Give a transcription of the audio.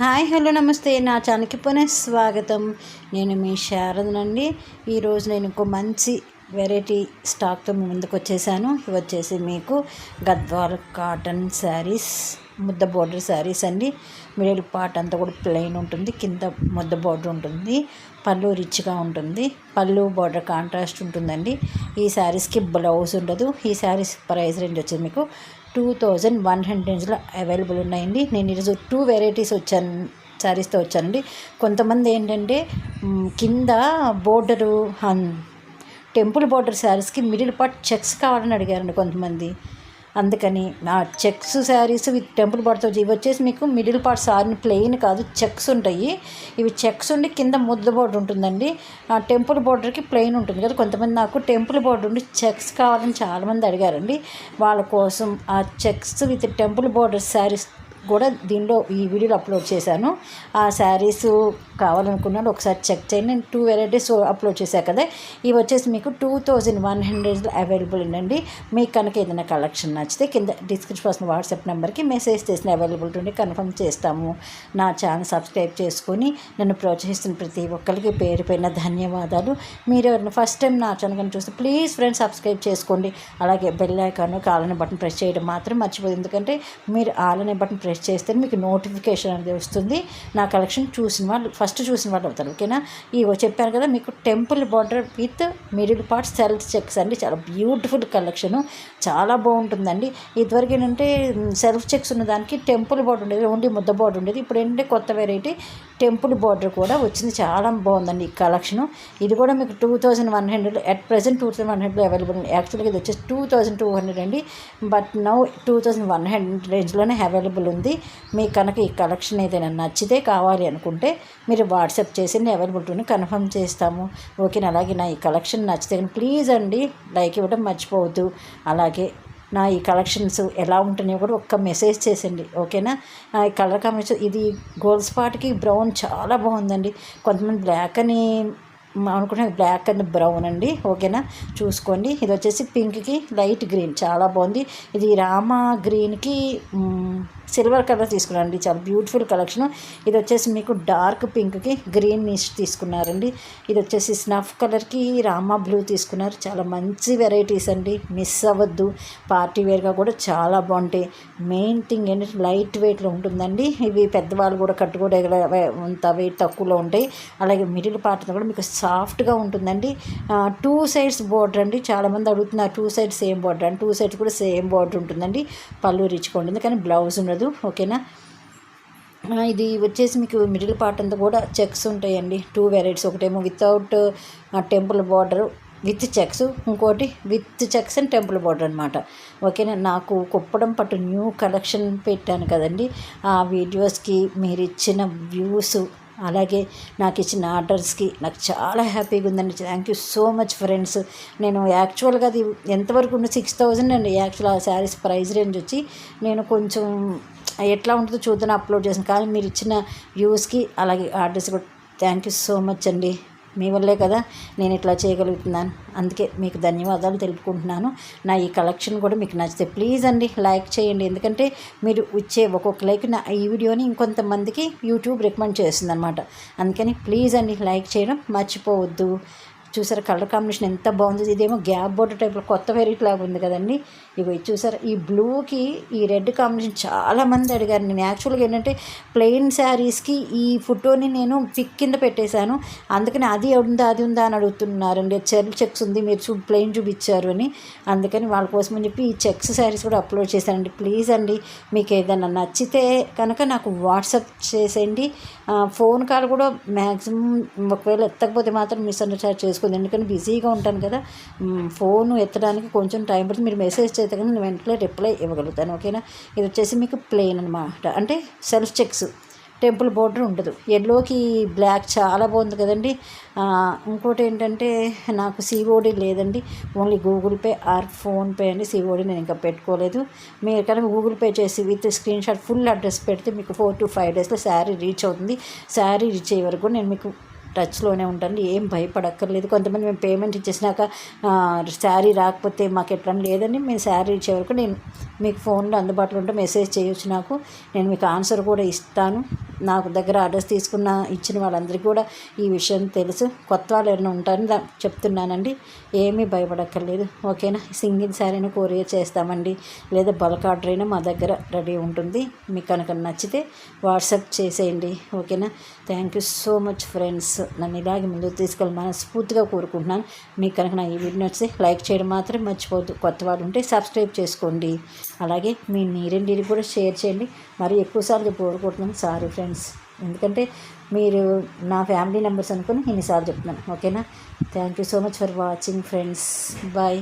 Hi hello నమస్తే నా ఛానల్కి పునఃస్వాగతం. నేను మీ శారదనండి. ఈరోజు నేను ఇంకో మంచి వెరైటీ స్టాక్తో మీ ముందుకు వచ్చేసాను. ఇవి వచ్చేసి మీకు గద్వాల్ కాటన్ శారీస్, ముద్ద బోర్డర్ శారీస్ అండి. మిడిల్ పార్ట్ అంతా కూడా ప్లెయిన్ ఉంటుంది, కింద ముద్ద బోర్డర్ ఉంటుంది, పళ్ళు రిచ్గా ఉంటుంది, పళ్ళు బోర్డర్ కాంట్రాస్ట్ ఉంటుందండి. ఈ శారీస్కి బ్లౌజ్ ఉండదు. ఈ శారీస్ ప్రైస్ రేంజ్ వచ్చేది మీకు 2100 రేంజ్లో అవైలబుల్ ఉన్నాయండి. నేను ఈరోజు 2 వెరైటీస్ శారీస్తో వచ్చానండి. కొంతమంది ఏంటంటే కింద బోర్డరు టెంపుల్ బోర్డర్ శారీస్కి మిడిల్ పార్ట్ చెక్స్ కావాలని అడిగారండి కొంతమంది. అందుకని నా చెక్స్ శారీస్ విత్ టెంపుల్ బార్డర్తో ఇవి వచ్చేసి మీకు మిడిల్ పార్ట్ సారీని ప్లెయిన్ కాదు, చెక్స్ ఉంటాయి. ఇవి చెక్స్ ఉండి కింద ముద్ద బోర్డర్ ఉంటుందండి. ఆ టెంపుల్ బోర్డర్కి ప్లెయిన్ ఉంటుంది కదా. కొంతమంది నాకు టెంపుల్ బోర్డర్ ఉండి చెక్స్ కావాలని చాలామంది అడిగారండి. వాళ్ళ కోసం ఆ checks with temple border saris కూడా దీనిలో ఈ వీడియోలో అప్లోడ్ చేశాను. ఆ శారీస్ కావాలనుకున్నాను, ఒకసారి చెక్ చేయండి. నేను 2 వెరైటీస్ అప్లోడ్ చేశాను కదా. ఇవి వచ్చేసి మీకు 2100 అవైలబుల్ ఉందండి. మీకు కనుక ఏదైనా కలెక్షన్ నచ్చితే కింద డిస్క్రిప్షన్ బాక్స్ వాట్సాప్ నెంబర్కి మెసేజ్ చేసిన అవైలబిలిటీ ఉండి కన్ఫర్మ్ చేస్తాము. నా ఛానల్ సబ్స్క్రైబ్ చేసుకొని నన్ను ప్రోత్సహిస్తున్న ప్రతి ఒక్కరికి పేరు పైన ధన్యవాదాలు. మీరు ఎవరైనా ఫస్ట్ టైం నా ఛానల్ కనుక చూస్తే ప్లీజ్ ఫ్రెండ్స్ సబ్స్క్రైబ్ చేసుకోండి. అలాగే bell icon all button press చేయడం మాత్రం మర్చిపోదు. ఎందుకంటే మీరు ఆల్ అనే బటన్ ప్రెస్ చేస్తే మీకు నోటిఫికేషన్ అనేది వస్తుంది. నా కలెక్షన్ చూసిన వాళ్ళు అవుతారు. ఓకేనా. ఇవి చెప్పాను కదా మీకు temple border with middle part self checks అండి. చాలా బ్యూటిఫుల్ కలెక్షను, చాలా బాగుంటుందండి. ఇదివరకు ఏంటంటే సెల్ఫ్ చెక్స్ ఉన్న దానికి టెంపుల్ బార్డర్ ఉండేది, ఓన్లీ ముద్ద బార్డర్ ఉండేది. ఇప్పుడు ఏంటంటే కొత్త వెరైటీ టెంపుల్ బార్డర్ కూడా వచ్చింది. చాలా బాగుందండి ఈ కలెక్షను. ఇది కూడా మీకు 2100 అట్ ప్రెజెంట్ 2100 అవైలబుల్ ఉంది. యాక్చువల్గా ఇది వచ్చేసి 2200 అండి, బట్ నౌ 2100 రేంజ్లోనే అవైలబుల్ ఉంది. మీకు కనుక ఈ కలెక్షన్ ఏదైనా నచ్చితే కావాలి అనుకుంటే మీరు వాట్సాప్ చేసి అవైలబిలిటీని కన్ఫర్మ్ చేస్తాము. ఓకేనా. అలాగే నా ఈ కలెక్షన్ నచ్చితే ప్లీజ్ అండి లైక్ ఇవ్వడం మర్చిపోవద్దు. అలాగే నా ఈ కలెక్షన్స్ ఎలా ఉంటున్నాయో కూడా ఒక్క మెసేజ్ చేసండి. ఓకేనా. ఈ కలర్ కాంబినేషన్ ఇది గోల్డ్ స్పాట్కి బ్రౌన్ చాలా బాగుందండి. కొంతమంది బ్లాక్ అని అనుకుంటే బ్లాక్ అండ్ బ్రౌన్ అండి. ఓకేనా, చూసుకోండి. ఇది వచ్చేసి పింక్కి లైట్ గ్రీన్ చాలా బాగుంది. ఇది రామా గ్రీన్కి సిల్వర్ కలర్ తీసుకున్నారండి. చాలా బ్యూటిఫుల్ కలెక్షన్. ఇది వచ్చేసి మీకు డార్క్ పింక్కి గ్రీన్ తీసుకున్నారండి. ఇది వచ్చేసి స్నఫ్ కలర్కి రామా బ్లూ తీసుకున్నారు. చాలా మంచి వెరైటీస్ అండి, మిస్ అవ్వద్దు. పార్టీ వేర్గా కూడా చాలా బాగుంటాయి. మెయిన్ థింగ్ ఏంటంటే లైట్ వెయిట్లో ఉంటుందండి. ఇవి పెద్దవాళ్ళు కూడా కట్టుకోవడం అంత వెయిట్ తక్కువలో ఉంటాయి. అలాగే మిడిల్ పార్ట్ కూడా మీకు సాఫ్ట్గా ఉంటుందండి. 2 సైడ్స్ బోర్డర్ అండి. చాలామంది అడుగుతున్నారు 2 సైడ్స్ సేమ్ బోర్డర్ అండి. 2 సైడ్స్ కూడా సేమ్ బోర్డర్ ఉంటుందండి. పళ్ళు రిచ్గా ఉంటుంది కానీ బ్లౌజ్ ఉండదు. ఓకేనా. ఇది వచ్చేసి మీకు మిడిల్ పార్ట్ అంతా కూడా చెక్స్ ఉంటాయండి. 2 వెరైటీస్, ఒకటేమో without temple border with checks, ఇంకోటి with checks and temple border అనమాట. ఓకేనా. నాకు కుప్పడం పట్టు న్యూ కలెక్షన్ పెట్టాను కదండి. ఆ వీడియోస్కి మీరు ఇచ్చిన వ్యూస్, అలాగే నాకు ఇచ్చిన ఆర్డర్స్కి నాకు చాలా హ్యాపీగా ఉందండి. Thank you so much friends. నేను యాక్చువల్గా అది ఎంతవరకు ఉంది 6000 అండి. యాక్చువల్ ఆ శారీస్ ప్రైస్ రేంజ్ వచ్చి నేను కొంచెం ఎట్లా ఉంటుందో చూద్దాం అప్లోడ్ చేసాను. కానీ మీరు ఇచ్చిన వ్యూస్కి అలాగే ఆర్డర్స్ కూడా థ్యాంక్ యూ సో మచ్ అండి. మీ వల్లే కదా నేను ఇట్లా చేయగలుగుతున్నాను. అందుకే మీకు ధన్యవాదాలు తెలుపుకుంటున్నాను. నా ఈ కలెక్షన్ కూడా మీకు నచ్చితే ప్లీజ్ అండి లైక్ చేయండి. ఎందుకంటే మీరు ఇచ్చే ఒక్కొక్క లైక్ నా ఈ వీడియోని ఇంకొంతమందికి యూట్యూబ్ రికమెండ్ చేస్తుంది అనమాట. అందుకని ప్లీజ్ అండి లైక్ చేయడం మర్చిపోవద్దు. చూసారా కలర్ కాంబినేషన్ ఎంత బాగుంది. ఇదేమో గ్యాప్ బోర్డర్ టైప్లో కొత్త వెరైటీ లాగా ఉంది కదండి. ఇగో చూసారా ఈ బ్లూకి ఈ రెడ్ కాంబినేషన్ చాలామంది అడిగారు. నేను యాక్చువల్గా ఏంటంటే ప్లెయిన్ శారీస్కి ఈ ఫోటోని నేను పిక్ కింద పెట్టేశాను. అందుకని అది ఉందా అని అడుగుతున్నారండి. చెక్స్ ఉంది మీరు ప్లెయిన్ చూపించారు అని. అందుకని వాళ్ళ కోసం అని చెప్పి ఈ చెక్స్ శారీస్ కూడా అప్లోడ్ చేశానండి. ప్లీజ్ అండి మీకు ఏదైనా నచ్చితే కనుక నాకు వాట్సాప్ చేసేయండి. ఫోన్ కాల్ కూడా మ్యాక్సిమం ఒకవేళ ఎత్తకపోతే మాత్రం మిస్అండర్స్టాండ్ చేసుకోండి. ఎందుకంటే బిజీగా ఉంటాను కదా, ఫోన్ ఎత్తడానికి కొంచెం టైం పడుతుంది. మీరు మెసేజ్ చేస్తే కానీ నేను వెంటనే రిప్లై ఇవ్వగలుగుతాను. ఓకేనా. ఇది వచ్చేసి మీకు ప్లెయిన్ అనమాట, అంటే సెల్ఫ్ చెక్స్, టెంపుల్ బోర్డర్ ఉండదు. ఎల్లోకి బ్లాక్ చాలా బాగుంది కదండి. ఇంకోటి ఏంటంటే నాకు సిఓడి లేదండి, only Google pay are PhonePe అండి. సిఓడి నేను ఇంకా పెట్టుకోలేదు. మీరు కనుక గూగుల్ పే చేసి with screen shot full address పెడితే మీకు 4 to 5 డేస్లో శారీ రీచ్ అవుతుంది. శారీ రీచ్ అయ్యే వరకు నేను మీకు టచ్లోనే ఉంటాను. ఏం భయపడక్కర్లేదు. కొంతమంది మేము పేమెంట్ ఇచ్చేసినాక శారీ రాకపోతే మాకు ఎట్లా లేదండి. మేము శారీ ఇచ్చే వరకు నేను మీకు ఫోన్లో అందుబాటులో ఉంటే మెసేజ్ చేయొచ్చు నాకు. నేను మీకు ఆన్సర్ కూడా ఇస్తాను. నాకు దగ్గర ఆర్డర్స్ ఇచ్చిన వాళ్ళందరికీ కూడా ఈ విషయం తెలుసు. కొత్త వాళ్ళు ఎవరైనా ఉంటారని చెప్తున్నానండి. ఏమీ భయపడక్కర్లేదు, ఓకేనా. సింగిల్ శారీని కొరియర్ చేస్తామండి, లేదా బల్క్ ఆర్డర్ అయినా మా దగ్గర రెడీ ఉంటుంది. మీకు కనుక నచ్చితే వాట్సాప్ చేసేయండి, ఓకేనా. Thank you so much friends. నన్ను ఇలాగే ముందుకు తీసుకెళ్ళి మనస్ఫూర్తిగా కోరుకుంటున్నాను. మీకు కనుక నా ఈ వీడియో నచ్చితే లైక్ చేయడం మాత్రం మర్చిపోవద్దు. కొత్త వాళ్ళు ఉంటే సబ్స్క్రైబ్ చేసుకోండి. అలాగే మీ నీరెండిని కూడా షేర్ చేయండి. మరి ఎక్కువసార్లు కోరుకుంటున్నాను, సారీ ఫ్రెండ్స్. ఎందుకంటే మీరు నా ఫ్యామిలీ మెంబర్స్ అనుకుని ఇన్నిసార్లు చెప్తున్నాను, ఓకేనా. Thank you so much for watching friends. Bye.